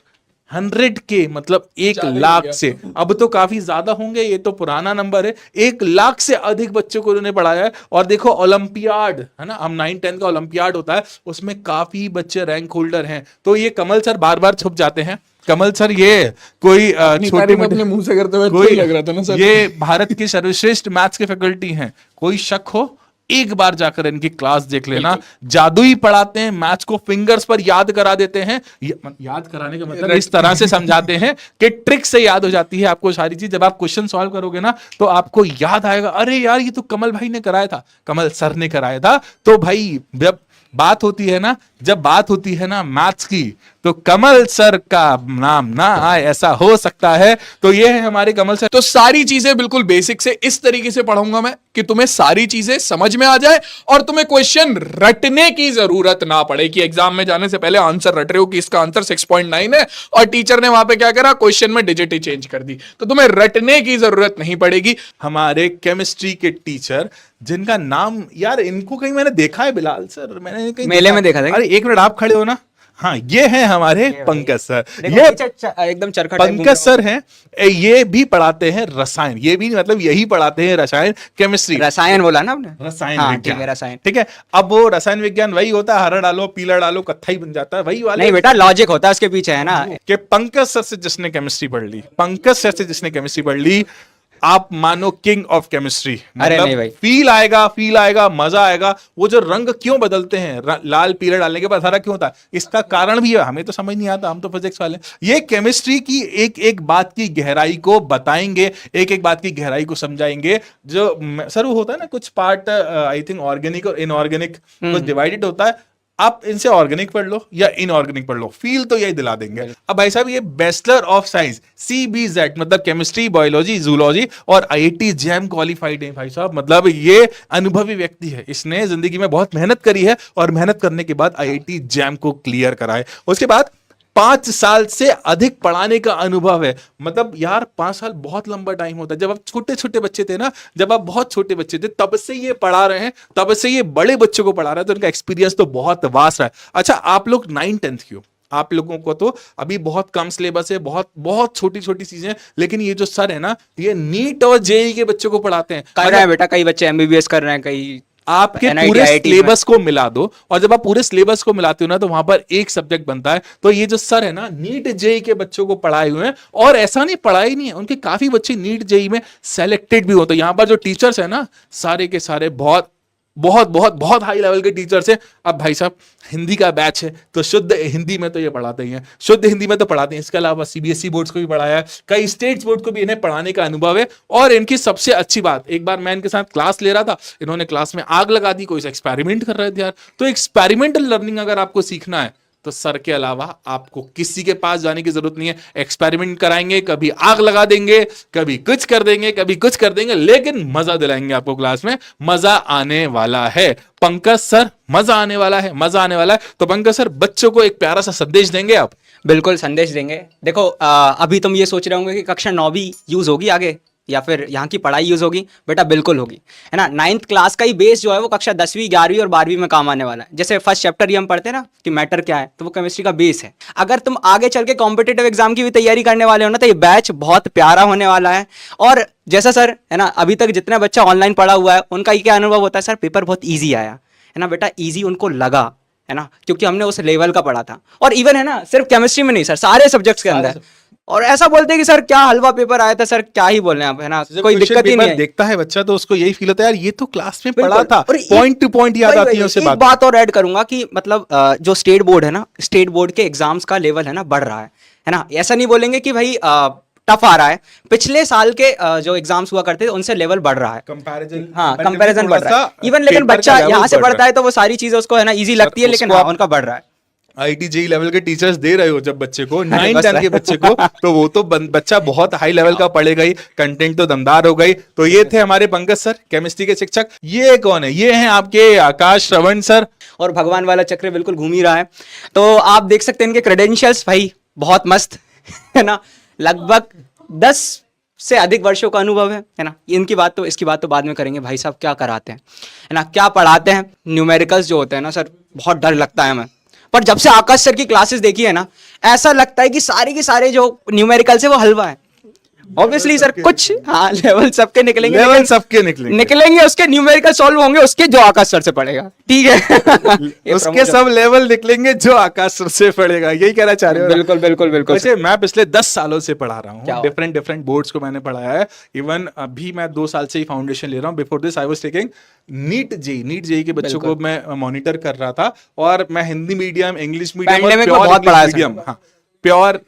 100K मतलब 1 लाख से, अब तो काफी ज्यादा होंगे, ये तो पुराना नंबर है, 1 लाख से अधिक बच्चों को उन्होंने पढ़ाया है। और देखो ओलंपियाड है ना, हम 9-10 का ओलंपियाड होता है, उसमें काफी बच्चे रैंक होल्डर हैं। तो ये कमल सर बार बार छुप जाते हैं। कमल सर ये कोई छोटे अपने मुंह से करते हुए कोई लग रहा था ना सर, ये भारत की सर्वश्रेष्ठ मैथ्स के फैकल्टी हैं। कोई शक हो एक बार जाकर इनकी क्लास देख लेना, जादुई पढ़ाते हैं, मैथ्स को फिंगर्स पर याद करा देते हैं। याद कराने का मतलब इस तरह से समझाते हैं कि ट्रिक से याद हो जाती है आपको सारी चीज। जब आप क्वेश्चन सॉल्व करोगे ना तो आपको याद आएगा, अरे यार ये तो कमल भाई ने कराया था, कमल सर ने कराया था। तो भाई जब बात होती है ना मैथ्स की, तो कमल सर का नाम ना आए ऐसा हो सकता है। तो ये है हमारे कमल सर। तो सारी चीजें बिल्कुल बेसिक से इस तरीके से पढ़ाऊंगा मैं कि तुम्हें सारी चीजें समझ में आ जाए और तुम्हें क्वेश्चन रटने की जरूरत ना पड़े कि एग्जाम में जाने से पहले आंसर रट रहे हो कि इसका आंसर 6.9 है और टीचर ने वहां पे क्या करा, क्वेश्चन में डिजिट ही चेंज कर दी। तो तुम्हें रटने की जरूरत नहीं पड़ेगी। हमारे केमिस्ट्री के टीचर जिनका नाम यार, इनको कहीं मैंने देखा है, बिलाल सर, मैंने कहीं मेले में देखा था। अरे एक मिनट आप खड़े हो ना, हाँ, ये हैं हमारे पंकज सर। देखो ये पीछे एकदम चरखा टाइप पंकज सर हैं, ये भी पढ़ाते हैं रसायन, ये भी मतलब यही पढ़ाते हैं रसायन केमिस्ट्री, रसायन बोला ना आपने? रसायन हाँ, विज्ञान। ठीक है, रसायन। ठीक है, अब वो रसायन विज्ञान वही होता है, हरा डालो पीला डालो कत्थई बन जाता है, वही वाले नहीं बेटा, लॉजिक होता है उसके पीछे, है ना? कि पंकज सर से जिसने केमिस्ट्री पढ़ ली, पंकज सर से जिसने केमिस्ट्री पढ़ ली, आप मानो किंग ऑफ केमिस्ट्री। अरे नहीं भाई। फील आएगा, मजा आएगा। वो जो रंग क्यों बदलते हैं लाल पीला डालने के बाद हरा क्यों होता है, इसका कारण भी है, हमें तो समझ नहीं आता, हम तो फिजिक्स वाले। ये केमिस्ट्री की एक एक बात की गहराई को बताएंगे, एक एक बात की गहराई को समझाएंगे। जो सर वो होता है ना, कुछ पार्ट आई थिंक ऑर्गेनिक और इनऑर्गेनिक कुछ डिवाइडेड होता है, आप इनसे ऑर्गेनिक पढ़ लो या इनऑर्गेनिक पढ़ लो, फील तो यही दिला देंगे। अब भाई साहब, ये बैचलर ऑफ साइंस CBZ मतलब केमिस्ट्री, बायोलॉजी, जूलॉजी और IIT जैम क्वालिफाइड है भाई साहब। मतलब ये अनुभवी व्यक्ति है, इसने जिंदगी में बहुत मेहनत करी है और मेहनत करने के बाद IIT जैम को क्लियर करा है। उसके बाद 5 साल से अधिक पढ़ाने का अनुभव है। मतलब यार 5 साल बहुत लंबा टाइम होता है। जब आप छोटे छोटे बच्चे थे ना, जब आप बहुत छोटे बच्चे थे, तब से ये पढ़ा रहे हैं, तब से ये बड़े बच्चों को पढ़ा रहे हैं, तो उनका एक्सपीरियंस तो बहुत वास्ट है। अच्छा, आप लोग 9th-10th क्यों? आप लोगों को तो अभी बहुत कम सिलेबस है, बहुत बहुत छोटी छोटी चीजें, लेकिन ये जो सर है ना, ये नीट और जेई के बच्चों को पढ़ाते हैं। कर रहे हैं बेटा, कई बच्चे MBBS कर रहे हैं, कई आपके NIT, पूरे IIT सिलेबस को मिला दो, और जब आप पूरे सिलेबस को मिलाते हो ना, तो वहां पर एक सब्जेक्ट बनता है। तो ये जो सर है ना, नीट जेई के बच्चों को पढ़ाए हुए हैं, और ऐसा नहीं पढ़ाई नहीं है, उनके काफी बच्चे नीट जेई में सेलेक्टेड भी होते हैं। यहाँ पर जो टीचर्स है ना, सारे के सारे बहुत बहुत बहुत बहुत हाई लेवल के टीचर्स हैं। अब भाई साहब, हिंदी का बैच है तो शुद्ध हिंदी में तो ये पढ़ाते ही हैं, शुद्ध हिंदी में तो पढ़ाते हैं। इसके अलावा CBSE बोर्ड्स को भी पढ़ाया है, कई स्टेट बोर्ड को भी इन्हें पढ़ाने का अनुभव है। और इनकी सबसे अच्छी बात, एक बार मैं इनके साथ क्लास ले रहा था, इन्होंने क्लास में आग लगा दी, कोई एक्सपेरिमेंट कर रहे थे यार। तो एक्सपेरिमेंटल लर्निंग अगर आपको सीखना है, तो सर के अलावा आपको किसी के पास जाने की जरूरत नहीं है। एक्सपेरिमेंट कराएंगे, कभी आग लगा देंगे, कभी कुछ कर देंगे, कभी कुछ कर देंगे, लेकिन मजा दिलाएंगे आपको। क्लास में मजा आने वाला है। पंकज सर, मजा आने वाला है, मजा आने वाला है। तो पंकज सर, बच्चों को एक प्यारा सा संदेश देंगे आप? बिल्कुल संदेश देंगे। देखो अभी तुम ये सोच रहे होंगे कि कक्षा 9 भी यूज होगी आगे, या फिर यहाँ की पढ़ाई यूज होगी। बेटा बिल्कुल होगी, है ना। 9th क्लास का ही बेस जो है वो कक्षा 10वीं 11वीं और 12वीं में काम आने वाला है। जैसे फर्स्ट चैप्टर ही हम पढ़ते हैं ना कि मैटर क्या है, तो वो केमिस्ट्री का बेस है। अगर तुम आगे चल के कॉम्पिटिटिव एग्जाम की भी तैयारी करने वाले हो ना, तो ये बैच बहुत प्यारा होने वाला है। और जैसा सर है ना, अभी तक जितना बच्चा ऑनलाइन पढ़ा हुआ है, उनका क्या अनुभव होता है, सर पेपर बहुत ईजी आया है ना बेटा, ईजी उनको लगा, है ना, क्योंकि हमने उस लेवल का पढ़ा था। और इवन है ना, सिर्फ केमिस्ट्री में नहीं सर, सारे सब्जेक्ट्स के अंदर। और ऐसा बोलते हैं कि सर क्या हलवा पेपर आया था, सर क्या ही बोल रहे हैं आप, है ना, कोई दिक्कत ही नहीं है। देखता है बच्चा तो उसको यही फील होता है, यार ये तो क्लास में बिल्कुल। पढ़ा था, और पॉइंट टू पॉइंट याद आती है उसे एक बात और ऐड करूंगा कि मतलब जो स्टेट बोर्ड है ना, स्टेट बोर्ड के एग्जाम्स का लेवल है ना बढ़ रहा है ना। ऐसा नहीं बोलेंगे कि भाई टफ आ रहा है, पिछले साल के जो एग्जाम्स हुआ करते थे उनसे लेवल बढ़ रहा है। कंपैरिजन, हाँ, कंपैरिजन बढ़ रहा है इवन। लेकिन बच्चा यहाँ से पढ़ता है तो वो सारी चीजें उसको है ना इजी लगती है, लेकिन हाँ, उनका बढ़ रहा है। IIT JEE लेवल के टीचर्स दे रहे हो जब बच्चे को, 9-10 के बच्चे को, तो वो तो बच्चा बहुत हाई लेवल का पढ़ेगा ही, कंटेंट तो दमदार हो गई। तो ये थे हमारे पंकज सर, केमिस्ट्री के शिक्षक। ये कौन है? ये हैं आपके आकाश श्रवण सर। और भगवान वाला चक्र बिल्कुल घूम ही रहा है। तो आप देख सकते हैं इनके क्रेडेंशियल्स, भाई बहुत मस्त है ना। लगभग 10 से अधिक वर्षों का अनुभव है ना। इनकी बात तो, इसकी बात तो बाद में करेंगे। भाई साहब क्या कराते हैं, है ना, क्या पढ़ाते हैं। न्यूमेरिकल्स जो होते हैं ना सर, बहुत डर लगता है हमें, पर जब से आकाश सर की क्लासेस देखी है ना, ऐसा लगता है कि सारे के सारे जो न्यूमेरिकल्स है वो हलवा है। ऑब्वियसली सर कुछ हाँ लेवल सबके निकलेंगे, लेवल सबके निकलेंगे, उसके न्यूमेरिकल सॉल्व होंगे, उसके जो आकाश सर से पढ़ेगा, ठीक है। उसके सब लेवल निकलेंगे जो आकाश सर से पढ़ेगा, यही कहना चाह रहे हो? बिल्कुल बिल्कुल बिल्कुल। वैसे मैं पिछले 10 सालों से पढ़ा रहा हूँ, क्या डिफरेंट बोर्ड्स को मैंने पढ़ाया है। इवन अभी मैं 2 साल से ही फाउंडेशन ले रहा हूँ। Before this I was taking NEET JEE के बच्चों को मैं मॉनिटर कर रहा था। और मैं Hindi medium, English medium, pure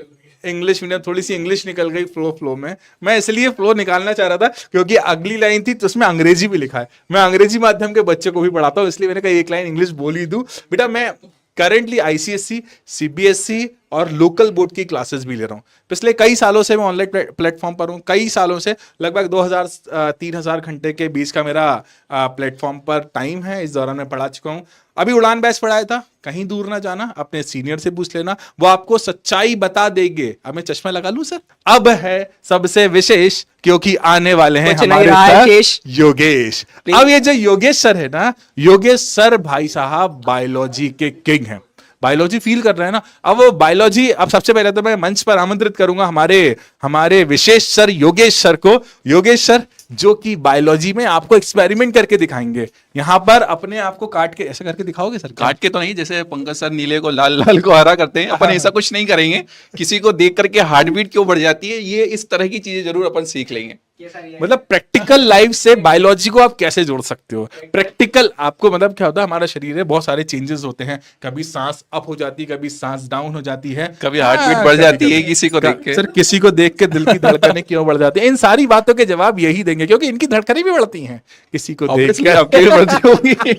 English medium, थोड़ी सी इंग्लिश निकल गई फ्लो में। मैं इसलिए फ्लो निकालना चाह रहा था क्योंकि अगली लाइन थी तो उसमें अंग्रेजी भी लिखा है। मैं अंग्रेजी माध्यम के बच्चे को भी पढ़ाता हूँ, इसलिए मैंने कहा एक लाइन इंग्लिश बोल ही दूं। बेटा मैं करंटली ICSE, CBSE और लोकल बोर्ड की क्लासेस भी ले रहा हूँ। पिछले कई सालों से मैं ऑनलाइन प्लेटफॉर्म पर हूँ। कई सालों से लगभग 2000-3000 घंटे के बीच का मेरा प्लेटफॉर्म पर टाइम है। इस दौरान मैं पढ़ा चुका हूँ। अभी उड़ान बैच पढ़ाया था, कहीं दूर ना जाना, अपने सीनियर से पूछ लेना, वो आपको सच्चाई बता देंगे। अब मैं चश्मा लगा लूं सर? अब है सबसे विशेष, क्योंकि आने वाले हैं हमारे सर योगेश। अब ये जो योगेश सर है ना, योगेश सर भाई साहब बायोलॉजी के किंग हैं। बायोलॉजी फील कर रहे हैं ना, अब वो बायोलॉजी, अब सबसे पहले तो मैं मंच पर आमंत्रित करूंगा हमारे विशेष सर योगेश सर को। योगेश सर जो कि बायोलॉजी में आपको एक्सपेरिमेंट करके दिखाएंगे, यहाँ पर अपने आप को काट के ऐसे करके दिखाओगे सर? काट के तो नहीं, जैसे पंकज सर नीले को लाल, लाल को हरा करते हैं, अपन ऐसा कुछ नहीं करेंगे। किसी को देख करके हार्ट बीट क्यों बढ़ जाती है, ये इस तरह की चीजें जरूर अपन सीख लेंगे। मतलब प्रैक्टिकल लाइफ से बायोलॉजी को आप कैसे जोड़ सकते हो? प्रैक्टिकल आपको मतलब क्या होता है, हमारा शरीर है, बहुत सारे चेंजेस होते हैं, कभी सांस अप हो जाती है, कभी सांस डाउन हो जाती है, कभी हार्ट बीट बढ़ जाती है किसी को देख के। सर किसी को देख के दिल की धड़कनें क्यों बढ़ जाती है? इन सारी बातों के जवाब यही देंगे, क्योंकि इनकी धड़कनें भी बढ़ती हैं किसी को देख Obviously के। आपकी भी बढ़ती होगी।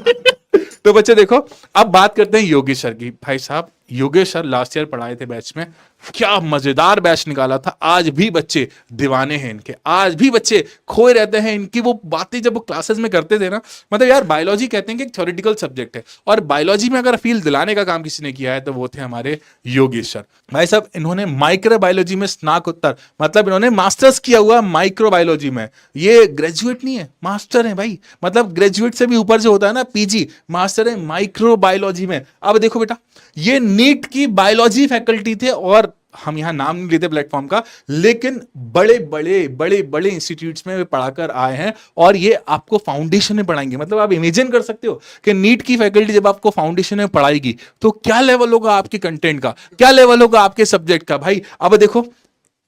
तो बच्चे देखो, अब बात करते हैं योगेश सर की। भाई साहब, योगेश सर लास्ट ईयर पढ़ाए थे बैच में, क्या मजेदार बैच निकाला था। आज भी बच्चे दीवाने हैं इनके, आज भी बच्चे खोए रहते हैं इनकी वो बातें जब वो क्लासेस में करते थे ना। मतलब यार, बायोलॉजी कहते हैं कि एक थ्योरेटिकल सब्जेक्ट है, और बायोलॉजी में अगर फील दिलाने का काम किसी ने किया है तो वो थे हमारे योगेश सर। भाई साहब, इन्होंने माइक्रोबायोलॉजी में स्नातकोत्तर, मतलब इन्होंने मास्टर्स किया हुआ माइक्रोबायोलॉजी में। ये ग्रेजुएट नहीं है, मास्टर है भाई। मतलब ग्रेजुएट से भी ऊपर जो होता है ना, पीजी, मास्टर है माइक्रोबायोलॉजी में। अब देखो बेटा, ये नीट की बायोलॉजी फैकल्टी थे, और हम यहां नाम नहीं लेते प्लेटफॉर्म का, लेकिन बड़े बड़े इंस्टीट्यूट्स में वे पढ़ाकर आए हैं, और ये आपको फाउंडेशन में पढ़ाएंगे। मतलब आप इमेजिन कर सकते हो कि नीट की फैकल्टी जब आपको फाउंडेशन में पढ़ाएगी तो क्या लेवल होगा आपके कंटेंट का, क्या लेवल होगा आपके सब्जेक्ट का। भाई अब देखो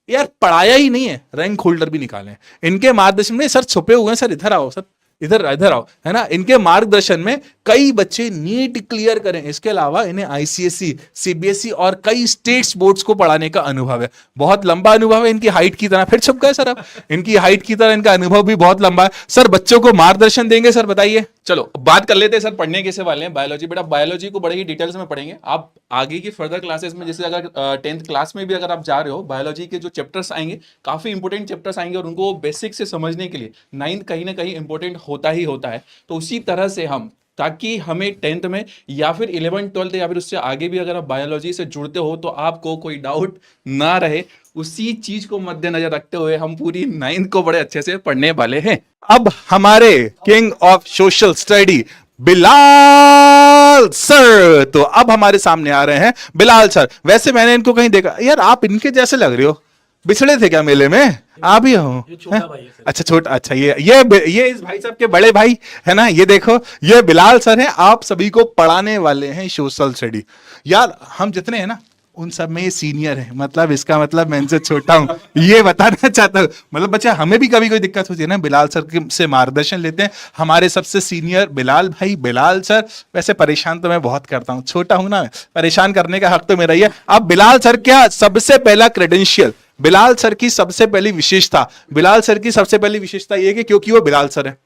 यार, पढ़ाया ही नहीं है, रैंक होल्डर भी निकाले इनके मार्गदर्शन में। सर छुपे हुए हैं, सर इधर आओ, सर इधर इधर आओ, है ना। इनके मार्गदर्शन में कई बच्चे नीट क्लियर करें। इसके अलावा इन्हें आईसीएसई, सीबीएसई और कई स्टेट्स बोर्ड्स को पढ़ाने का अनुभव है। बहुत लंबा अनुभव है, इनकी हाइट की तरह। फिर छुप गए सर, अब इनकी हाइट की तरह इनका अनुभव भी बहुत लंबा है। सर बच्चों को मार्गदर्शन देंगे, सर बताइए। चलो अब बात कर लेते हैं सर, पढ़ने कैसे वाले हैं बायोलॉजी। बेटा बायोलॉजी को बड़े ही डिटेल्स में पढ़ेंगे। आप आगे की फर्दर क्लासेस में, जैसे अगर 10th क्लास में भी अगर आप जा रहे हो, बायोलॉजी के जो चैप्टर्स आएंगे काफी इंपॉर्टेंट चैप्टर्स आएंगे, और उनको बेसिक से समझने के लिए 9th कहीं ना कहीं इंपॉर्टेंट होता ही होता है। तो उसी तरह से हम, ताकि हमें 10th में या फिर 11th 12th या फिर उससे आगे भी अगर आप बायोलॉजी से जुड़ते हो तो आपको कोई डाउट ना रहे, उसी चीज को मद्देनजर रखते हुए हम पूरी 9th को बड़े अच्छे से पढ़ने वाले हैं। अब हमारे king of social study Bilal sir, तो अब हमारे सामने आ रहे हैं बिलाल सर। वैसे मैंने इनको कहीं देखा, यार आप इनके जैसे लग रहे हो, बिछड़े थे क्या मेले में? आप ही हो? छोटा भाई है सर। अच्छा छोटा, अच्छा ये इस भाई साहब के बड़े भाई है ना। ये देखो, ये बिलाल सर हैं, आप सभी को पढ़ाने वाले हैं सोशल स्टडी। यार हम जितने हैं ना, उन सब में ये सीनियर है, मतलब इसका मतलब मैं इनसे छोटा हूं, ये बताना चाहता हूं। मतलब बच्चा, हमें भी कभी कोई दिक्कत होती है ना, बिलाल सर से मार्गदर्शन लेते हैं। हमारे सबसे सीनियर बिलाल भाई, बिलाल सर। वैसे परेशान तो मैं बहुत करता हूं, छोटा हूं ना, परेशान करने का हक तो मेरा ही है। अब बिलाल सर क्या सबसे पहला क्रेडेंशियल, बिलाल सर की सबसे पहली विशेषता, बिलाल सर की सबसे पहली विशेषता ये कि क्योंकि वो बिलाल सर है।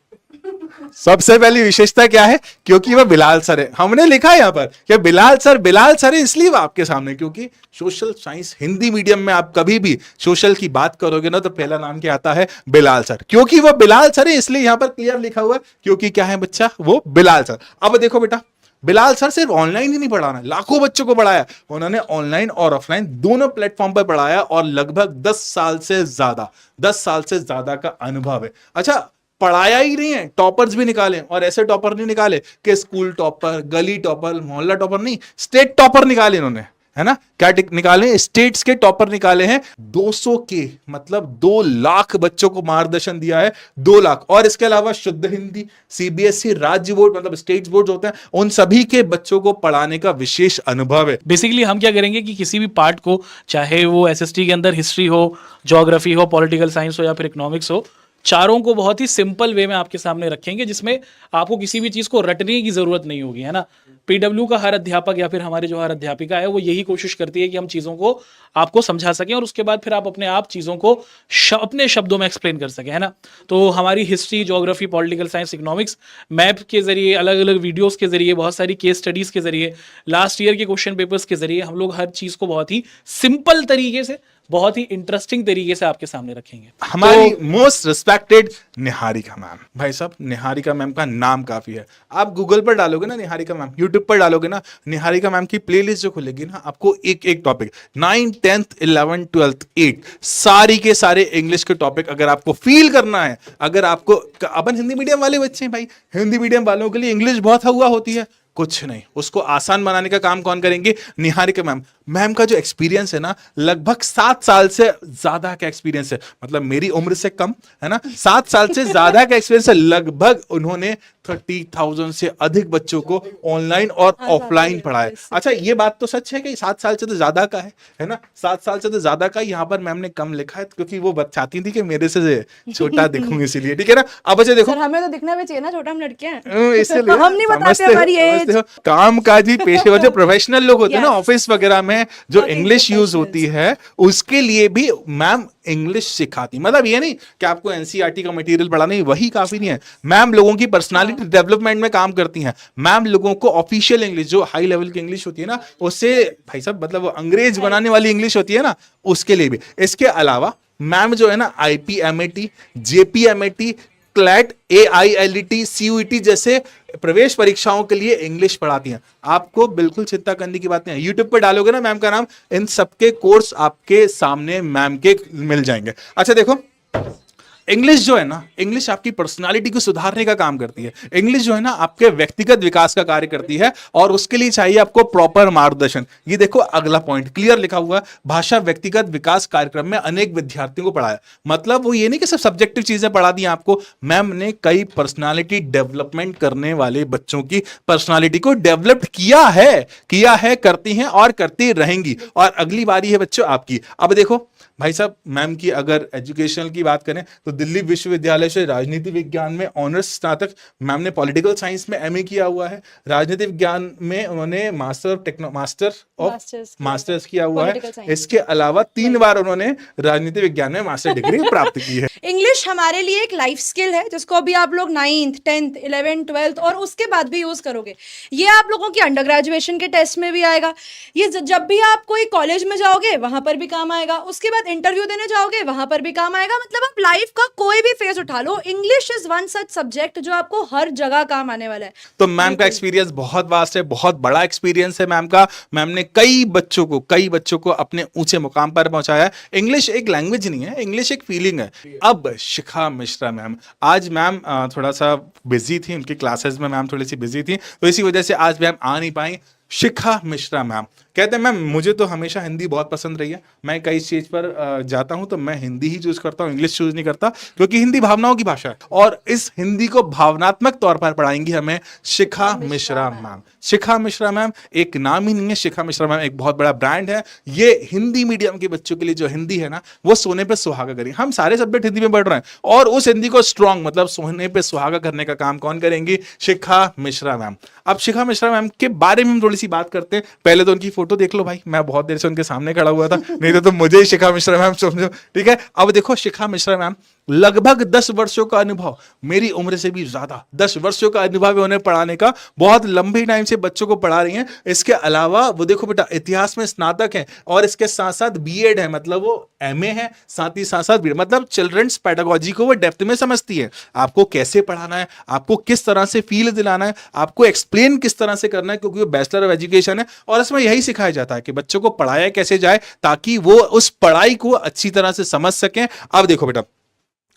सबसे पहली विशेषता क्या है? क्योंकि वह बिलाल सर है। हमने लिखा है यहाँ पर कि बिलाल सर है, इसलिए वो आपके सामने, क्योंकि सोशल साइंस हिंदी मीडियम में आप कभी भी सोशल की बात करोगे ना, तो पहला नाम क्या आता है? बिलाल सर। क्योंकि वो बिलाल सर है, इसलिए यहाँ पर क्लियर लिखा हुआ है, क्योंकि क्या है बच्चा? वो बिलाल सर। अब देखो बेटा, बिलाल सर सिर्फ ऑनलाइन ही नहीं पढ़ाना, लाखों बच्चों को पढ़ाया उन्होंने, ऑनलाइन और ऑफलाइन दोनों प्लेटफॉर्म पर पढ़ाया, और लगभग 10 साल से ज्यादा का अनुभव है। अच्छा, पढ़ाया ही नहीं है, टॉपर्स भी निकाले, और ऐसे टॉपर नहीं निकाले कि स्कूल टॉपर, गली टॉपर, मोहल्ला टॉपर नहीं, स्टेट टॉपर निकाले इन्होंने, है ना। क्या निकाले? स्टेट्स के टॉपर निकाले हैं। 200 के मतलब 2 लाख बच्चों को मार्गदर्शन दिया है, 2 लाख। और इसके अलावा शुद्ध हिंदी, सीबीएसई, राज्य बोर्ड मतलब स्टेट बोर्ड होते हैं, उन सभी के बच्चों को पढ़ाने का विशेष अनुभव है। बेसिकली हम क्या करेंगे कि किसी भी पार्ट को, चाहे वो एसएसटी के अंदर हिस्ट्री हो, ज्योग्राफी हो, पॉलिटिकल साइंस हो या फिर इकोनॉमिक्स हो, चारों को बहुत ही सिंपल वे में आपके सामने रखेंगे, जिसमें आपको किसी भी चीज़ को रटने की ज़रूरत नहीं होगी, है ना। पीडब्ल्यू का हर अध्यापक या फिर हमारे जो हर अध्यापिका है, वो यही कोशिश करती है कि हम चीज़ों को आपको समझा सकें, और उसके बाद फिर आप अपने आप चीज़ों को अपने शब्दों में एक्सप्लेन कर सकें, है ना। तो हमारी history, geography, political science, economics map के जरिए, अलग अलग वीडियोज़ के जरिए, बहुत सारी केस स्टडीज़ के जरिए, लास्ट ईयर के क्वेश्चन पेपर्स के जरिए हम लोग हर चीज़ को बहुत ही सिंपल तरीके से, बहुत ही इंटरेस्टिंग तरीके से आपके सामने रखेंगे। हमारी मोस्ट रिस्पेक्टेड निहारिका मैम। भाई साहब, निहारिका मैम का नाम काफी है। आप गूगल पर डालोगे ना निहारिका मैम, यूट्यूब पर डालोगे ना निहारिका मैम की प्लेलिस्ट जो खुलेगी ना, आपको एक एक topic 9th 10th 11th 12th 8 सारी के सारे इंग्लिश के टॉपिक अगर आपको फील करना है, अगर आपको, अपन हिंदी मीडियम वाले बच्चे हैं भाई, हिंदी मीडियम वालों के लिए इंग्लिश बहुत हवा होती है, कुछ नहीं। उसको आसान बनाने का काम कौन करेंगे? निहारिका मैम। मैम का जो एक्सपीरियंस है ना, लगभग 7 साल से ज्यादा का एक्सपीरियंस है, मतलब मेरी उम्र से कम है ना, 7 साल से ज्यादा का एक्सपीरियंस है। लगभग उन्होंने 30,000 से अधिक बच्चों को ऑनलाइन और ऑफलाइन पढ़ाया। अच्छा, ये बात तो सच है कि 7 साल से तो ज्यादा का है ना, 7 साल से तो ज्यादा का। यहाँ पर मैम ने कम लिखा है क्योंकि वो चाहती थी कि मेरे से छोटा दिखूं, इसीलिए। ठीक है ना। अब अच्छा देखो, सर हमें तो दिखना भी चाहिए ना, छोटा हम लड़के हैं। इसलिए हम नहीं बताते समझते हो, हमारी समझते एज। हो। कामकाजी पेशेवर जो प्रोफेशनल लोग होते हैं ना, Yes. ऑफिस वगैरह में जो Working इंग्लिश यूज professionals. होती है, उसके लिए भी मैम इंग्लिश सिखाती। मतलब ये नहीं कि आपको एनसीईआरटी का मटेरियल पढ़ाना, वही काफी नहीं है। मैम लोगों की पर्सनालिटी डेवलपमेंट में काम करती हैं। मैम लोगों को ऑफिशियल इंग्लिश, जो हाई लेवल की इंग्लिश होती है ना, उससे भाई साहब मतलब वो अंग्रेज बनाने वाली इंग्लिश होती है ना, उसके लिए भी। इसके अलावा मैम जो है ना, IPMAT, JPMAT, CLAT, AILET, CUET जैसे प्रवेश परीक्षाओं के लिए इंग्लिश पढ़ाती हैं। आपको बिल्कुल चिंता करने की बात नहीं है। यूट्यूब पर डालोगे ना मैम का नाम, इन सबके कोर्स आपके सामने मैम के मिल जाएंगे। अच्छा देखो, इंग्लिश जो है ना, इंग्लिश आपकी पर्सनालिटी को सुधारने का काम करती है। इंग्लिश जो है ना, आपके व्यक्तिगत विकास का कार्य करती है, और उसके लिए चाहिए आपको प्रॉपर मार्गदर्शन। ये देखो अगला पॉइंट क्लियर लिखा हुआ है, भाषा व्यक्तिगत विकास कार्यक्रम में अनेक विद्यार्थियों को पढ़ाया। मतलब वो ये नहीं कि सिर्फ सब्जेक्टिव चीजें पढ़ा दी आपको, मैम ने कई पर्सनालिटी डेवलपमेंट करने वाले बच्चों की पर्सनालिटी को डेवलप किया है, करती हैं और करती रहेंगी। और अगली बारी है बच्चों आपकी। अब देखो भाई साहब, मैम की अगर एजुकेशनल की बात करें तो दिल्ली विश्वविद्यालय से राजनीति विज्ञान में ऑनर्स स्नातक, मैम ने पॉलिटिकल साइंस में MA किया हुआ है। राजनीति विज्ञान में उन्होंने मास्टर्स किया हुआ है। Political science। इसके अलावा 3 बार उन्होंने राजनीति विज्ञान में मास्टर डिग्री प्राप्त की है। इंग्लिश हमारे लिए एक लाइफ स्किल है, जिसको अभी आप लोग 9th 10th 11th 12th और उसके बाद भी यूज करोगे। ये आप लोगों की अंडर ग्रेजुएशन के टेस्ट में भी आएगा। ये जब भी आप कोई कॉलेज में जाओगे वहां पर भी काम आएगा, उसके बाद इंटरव्यू देने जाओगे वहां पर भी काम आएगा। मतलब आप लाइफ का कोई भी फेज उठा लो, English is one such subject जो आपको हर जगह काम आने वाला है। तो मैम का एक्सपीरियंस बहुत वास्ट है, बहुत बड़ा एक्सपीरियंस है मैम का। मैम ने कई बच्चों को अपने ऊंचे मुकाम पर पहुंचाया है। इंग्लिश एक लैंग्वेज नहीं है, इंग्लिश एक फीलिंग है। अब शिखा मिश्रा मैम, आज मैम थोड़ा सा बिजी थी, उनकी क्लासेस में मैम थोड़ी सी बिजी थी, तो इसी वजह से आज मैम आ नहीं पाई। शिखा मिश्रा मैम कहते हैं, मैम मुझे तो हमेशा हिंदी बहुत पसंद रही है, मैं कई स्टेज पर जाता हूं तो मैं हिंदी ही चूज करता हूं, इंग्लिश चूज नहीं करता, क्योंकि हिंदी भावनाओं की भाषा है। और इस हिंदी को भावनात्मक तौर पर पढ़ाएंगी हमें शिखा मिश्रा मैम। शिखा मिश्रा मैम एक नाम ही नहीं है, शिखा मिश्रा मैम एक बहुत बड़ा ब्रांड है। ये हिंदी मीडियम के बच्चों के लिए जो हिंदी है ना, वो सोने पे सुहागा करेंगे। हम सारे सब्जेक्ट हिंदी में पढ़ रहे हैं, और उस हिंदी को स्ट्रॉन्ग मतलब सोने पे सुहागा करने का काम कौन करेंगी? शिखा मिश्रा मैम। अब शिखा मिश्रा मैम के बारे में हम थोड़ी सी बात करते हैं। पहले तो उनकी फोटो देख लो भाई, मैं बहुत देर से उनके सामने खड़ा हुआ था, नहीं तो मुझे ही शिखा मिश्रा मैम समझो। ठीक है, अब देखो शिखा मिश्रा मैम, लगभग 10 वर्षों का अनुभव, मेरी उम्र से भी ज्यादा 10 वर्षों का अनुभव है उन्हें पढ़ाने का। बहुत लंबे टाइम से बच्चों को पढ़ा रही हैं। इसके अलावा वो देखो बेटा, इतिहास में स्नातक है, और इसके साथ साथ बीएड है, मतलब वो MA है, साथ ही साथ बीएड, मतलब चिल्ड्रंस पेडागोजी को वो डेप्थ में समझती है। आपको कैसे पढ़ाना है, आपको किस तरह से फील दिलाना है, आपको एक्सप्लेन किस तरह से करना है, क्योंकि वो बैचलर ऑफ एजुकेशन है, और इसमें यही सिखाया जाता है कि बच्चों को पढ़ाया कैसे जाए ताकि वो उस पढ़ाई को अच्छी तरह से समझ सकें। अब देखो बेटा,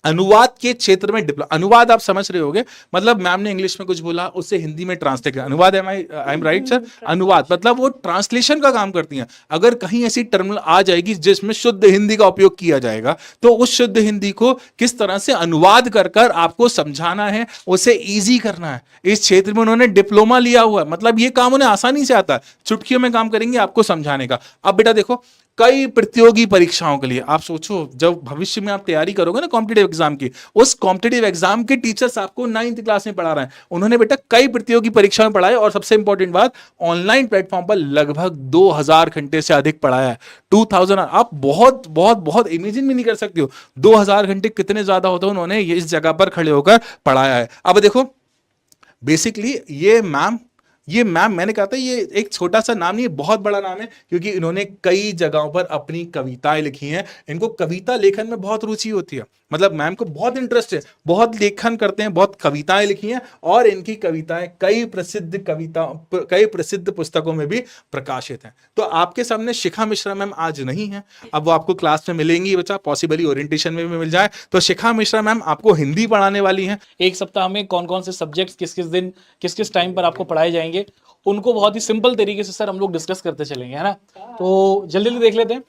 अनुवाद के क्षेत्र में अनुवाद आप समझ रहे होगे, मतलब मैम ने इंग्लिश में कुछ बोला उसे हिंदी में ट्रांसलेट किया, अनुवाद। I am right sir? अनुवाद मतलब वो ट्रांसलेशन का काम करती हैं। अगर कहीं ऐसी टर्मिनल आ जाएगी जिसमें शुद्ध हिंदी का उपयोग किया जाएगा, तो उस शुद्ध हिंदी को किस तरह से अनुवाद कर कर आपको समझाना है, उसे ईजी करना है। इस क्षेत्र में उन्होंने डिप्लोमा लिया हुआ है, मतलब ये काम उन्हें आसानी से आता है, चुटकियों में काम करेंगे आपको समझाने का। अब बेटा देखो, कई प्रतियोगी परीक्षाओं के लिए आप सोचो, जब भविष्य में आप तैयारी करोगे ना कॉम्पिटिटिव एग्जाम की, उस कॉम्पिटिटिव एग्जाम के टीचर्स आपको 9th क्लास में पढ़ा रहे हैं। उन्होंने बेटा कई प्रतियोगी परीक्षाएं पढ़ाए, और सबसे इंपॉर्टेंट बात, ऑनलाइन प्लेटफॉर्म पर लगभग 2000 घंटे से अधिक पढ़ाया है। 2000, आप बहुत बहुत बहुत इमेजिन भी नहीं कर सकते हो 2000 घंटे कितने ज्यादा होते हैं। उन्होंने ये इस जगह पर खड़े होकर पढ़ाया है। अब देखो बेसिकली ये मैम मैंने कहा था, ये एक छोटा सा नाम नहीं, बहुत बड़ा नाम है, क्योंकि इन्होंने कई जगहों पर अपनी कविताएं लिखी हैं। इनको कविता लेखन में बहुत रुचि होती है, मतलब मैम को बहुत इंटरेस्ट है, बहुत लेखन करते हैं, बहुत कविताएं लिखी हैं, और इनकी कविताएं कई प्रसिद्ध पुस्तकों में भी प्रकाशित हैं। तो आपके सामने शिखा मिश्रा मैम आज नहीं है, अब वो आपको क्लास में मिलेंगी बच्चा, पॉसिबली ओरिएंटेशन में भी मिल जाए। तो शिखा मिश्रा मैम आपको हिंदी पढ़ाने वाली हैं। एक सप्ताह में कौन कौन से सब्जेक्ट्स किस किस दिन किस किस टाइम पर आपको पढ़ाए जाएंगे, उनको बहुत ही सिंपल तरीके से सर हम लोग डिस्कस करते चलेंगे, है ना। तो जल्दी जल्दी देख लेते हैं।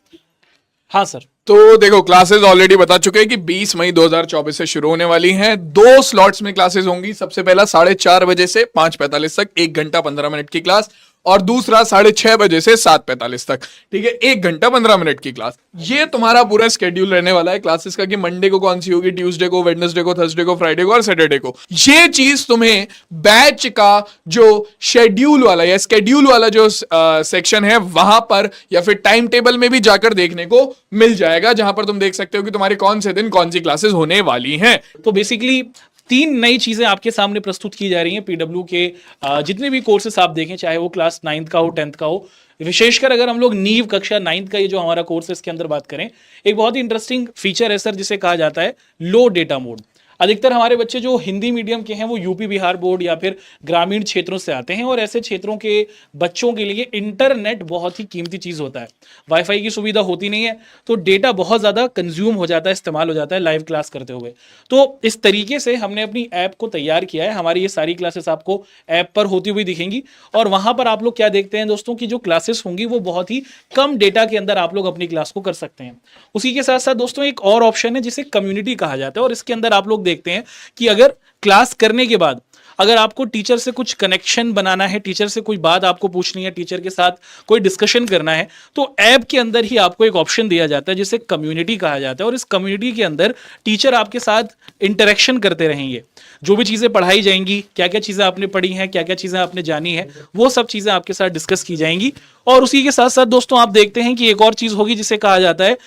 हाँ सर। तो देखो क्लासेस ऑलरेडी बता चुके हैं कि 20 मई 2024 से शुरू होने वाली हैं। 2 स्लॉट्स में क्लासेस होंगी। सबसे पहला 4:30 बजे से 5:45 तक 1 घंटा 15 मिनट की क्लास, और दूसरा 6:30 बजे से 7:45 तक, ठीक है, 1 घंटा 15 मिनट की क्लास। ये तुम्हारा पूरा स्केड्यूल रहने वाला है क्लासेस का, कि मंडे को कौन सी होगी, ट्यूसडे को, वेडनेसडे को, थर्सडे को, फ्राइडे को और सैटरडे को। ये चीज तुम्हें बैच का जो शेड्यूल वाला या स्केड्यूल वाला जो सेक्शन है वहां पर या फिर टाइम टेबल में भी जाकर देखने को मिल जाएगा, जहां पर तुम देख सकते हो कि तुम्हारे कौन से दिन कौन सी क्लासेस होने वाली हैं। तो बेसिकली 3 नई चीजें आपके सामने प्रस्तुत की जा रही हैं पीडब्ल्यू के जितने भी कोर्सेस आप देखें, चाहे वो क्लास 9th का हो, 10th का हो। विशेषकर अगर हम लोग नींव कक्षा 9th का ये जो हमारा कोर्स है इसके अंदर बात करें, एक बहुत ही इंटरेस्टिंग फीचर है सर जिसे कहा जाता है लो डेटा मोड। अधिकतर हमारे बच्चे जो हिंदी मीडियम के हैं वो यूपी बिहार बोर्ड या फिर ग्रामीण क्षेत्रों से आते हैं, और ऐसे क्षेत्रों के बच्चों के लिए इंटरनेट बहुत ही कीमती चीज़ होता है। वाईफाई की सुविधा होती नहीं है, तो डेटा बहुत ज़्यादा कंज्यूम हो जाता है, इस्तेमाल हो जाता है लाइव क्लास करते हुए। तो इस तरीके से हमने अपनी ऐप को तैयार किया है। हमारी ये सारी क्लासेस आपको ऐप पर होती हुई दिखेंगी, और वहाँ पर आप लोग क्या देखते हैं दोस्तों की जो क्लासेस होंगी वो बहुत ही कम डेटा के अंदर आप लोग अपनी क्लास को कर सकते हैं। उसी के साथ साथ दोस्तों एक और ऑप्शन है जिसे कम्युनिटी कहा जाता है, और इसके अंदर आप लोग देखते हैं कि अगर क्लास करने के बाद अगर आपको टीचर से कुछ कनेक्शन बनाना है, टीचर से कोई बात आपको पूछनी है, टीचर के साथ कोई डिस्कशन करना है, तो ऐप के अंदर ही आपको एक ऑप्शन दिया जाता है जिसे कम्युनिटी कहा जाता है। और इस कम्युनिटी के अंदर टीचर आपके साथ इंटरेक्शन करते रहेंगे। जो भी चीज़ें पढ़ाई जाएंगी, क्या क्या चीज़ें आपने पढ़ी हैं, क्या क्या चीज़ें आपने जानी है, वो सब चीज़ें आपके साथ डिस्कस की जाएंगी। और उसी के साथ साथ दोस्तों आप देखते हैं कि एक और चीज़ होगी जिसे कहा जाता है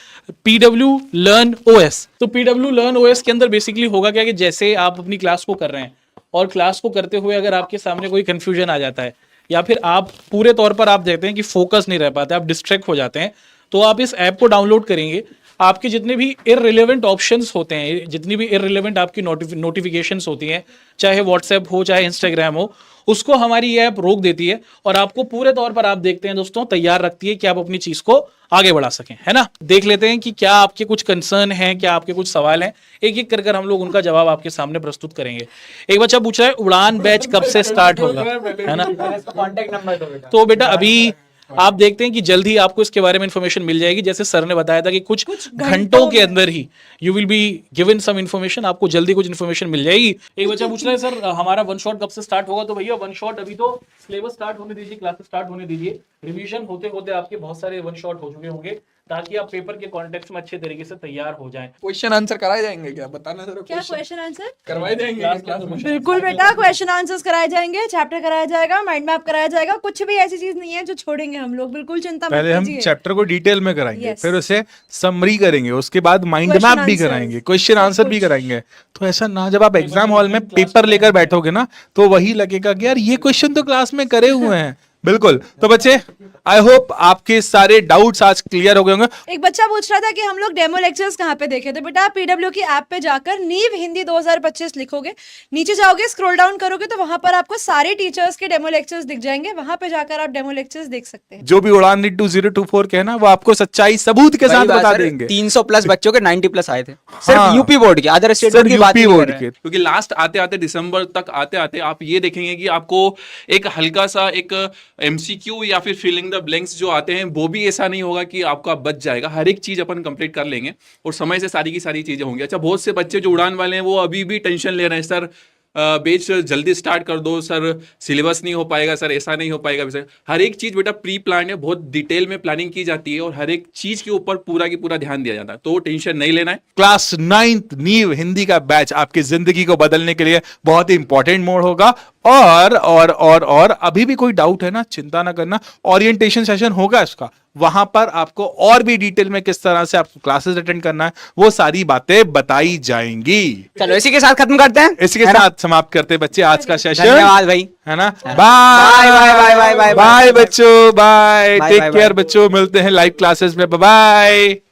PW Learn OS। तो PW Learn OS के अंदर बेसिकली होगा क्या कि जैसे आप अपनी क्लास को कर रहे हैं और क्लास को करते हुए अगर आपके सामने कोई कंफ्यूजन आ जाता है, या फिर आप पूरे तौर पर आप देखते हैं कि फोकस नहीं रह पाते, आप डिस्ट्रैक्ट हो जाते हैं, तो आप इस ऐप को डाउनलोड करेंगे। आपके जितने भी इररिलेवेंट ऑप्शंस होते हैं, जितनी भी इररिलेवेंट आपकी नोटिफिकेशंस होती हैं, चाहे व्हाट्सएप हो चाहे इंस्टाग्राम हो, उसको हमारी ये ऐप रोक देती है और आपको पूरे तौर पर आप देखते हैं दोस्तों तैयार रखती है कि आप अपनी चीज को आगे बढ़ा सकें, है ना। देख लेते हैं कि क्या आपके कुछ कंसर्न हैं, क्या आपके कुछ सवाल हैं, एक एक कर हम लोग उनका जवाब आपके सामने प्रस्तुत करेंगे। एक बच्चा पूछ रहा है उड़ान बैच कब से स्टार्ट होगा, है ना। कॉन्टेक्ट नंबर तो बेटा अभी आप देखते हैं कि जल्द ही आपको इसके बारे में इन्फॉर्मेशन मिल जाएगी। जैसे सर ने बताया था कि कुछ घंटों के अंदर ही you will be given some information, आपको जल्दी कुछ इन्फॉर्मेशन मिल जाएगी। एक बच्चा पूछ रहा है सर हमारा वन शॉट कब से स्टार्ट होगा, तो भैया वन शॉट अभी तो सिलेबस स्टार्ट होने दीजिए, क्लासेस स्टार्ट होने दीजिए, रिवीजन होते होते आपके बहुत सारे वन शॉट हो चुके होंगे, ताकि आप पेपर के कॉन्टेक्स्ट में अच्छे तरीके से तैयार हो जाएं। क्वेश्चन आंसर कराए जाएंगे क्या, बताना जरा। क्या क्वेश्चन आंसर करवाए जाएंगे? बिल्कुल बेटा, क्वेश्चन आंसर्स कराए जाएंगे, चैप्टर कराया जाएगा, माइंड मैप कराया जाएगा, कुछ भी ऐसी चीज नहीं है जो छोड़ेंगे हम लोग, बिल्कुल चिंता मत पहले हम कीजिए। चैप्टर को डिटेल में कराएंगे, Yes. फिर उसे समरी करेंगे, उसके बाद माइंड Question मैप भी answers. कराएंगे, क्वेश्चन आंसर भी कराएंगे। तो ऐसा ना जब आप एग्जाम हॉल में पेपर लेकर बैठोगे ना, तो वही लगेगा कि यार ये क्वेश्चन तो क्लास में करे हुए हैं। बिल्कुल। तो बच्चे आई होप आपके सारे डाउट्स आज क्लियर हो गए होंगे। एक बच्चा पूछ रहा था कि हम लोग डेमो लेक्चर्स कहाँ पे देखे, तो बेटा पीडब्ल्यू की ऐप पे जाकर नीव हिंदी 2025 लिखोगे, नीचे जाओगे, स्क्रॉल डाउन करोगे तो वहां पर आपको सारे टीचर्स के डेमो लेक्चर्स दिख जाएंगे, वहां पे जाकर आप डेमो लेक्चर्स देख सकते हैं। जो भी उड़ान 2024 के है ना, वो आपको सच्चाई सबूत के साथ बता देंगे। 300 प्लस बच्चों के 90 प्लस आए थे, हाँ। सिर्फ यूपी बोर्ड के, अदर स्टेट सर बोर्ड की बात यूपी नहीं बोर्ड कर रहे के हैं। क्योंकि लास्ट आते आते दिसंबर तक आते आते आप ये देखेंगे कि आपको एक हल्का सा एक MCQ या फिर फिलिंग द ब्लैंक्स जो आते हैं वो भी ऐसा नहीं होगा कि आपका बच जाएगा। हर एक चीज अपन कंप्लीट कर लेंगे और समय से सारी की सारी चीजें होंगी। अच्छा, बहुत से बच्चे जो उड़ान वाले हैं वो अभी भी टेंशन ले रहे हैं, सर बेच जल्दी स्टार्ट कर दो, सर सिलेबस नहीं हो पाएगा, सर ऐसा नहीं हो पाएगा। सर हर एक चीज बेटा प्री प्लान है, बहुत डिटेल में प्लानिंग की जाती है और हर एक चीज के ऊपर पूरा की पूरा ध्यान दिया जाता है, तो टेंशन नहीं लेना है। क्लास 9th नीव हिंदी का बैच आपकी जिंदगी को बदलने के लिए बहुत ही इंपॉर्टेंट मोड होगा। और अभी भी कोई डाउट है ना, चिंता ना करना, ओरिएंटेशन सेशन होगा इसका, वहां पर आपको और भी डिटेल में किस तरह से आपको क्लासेस अटेंड करना है वो सारी बातें बताई जाएंगी। चलो इसी के साथ खत्म करते हैं, इसी के साथ समाप्त करते हैं बच्चे आज का सेशन। धन्यवाद भाई, है ना। Bye bye bye bye bye bye बच्चों, bye, bye, take bye, care bye. बच्चों, मिलते हैं लाइव क्लासेस में, बाय बाय।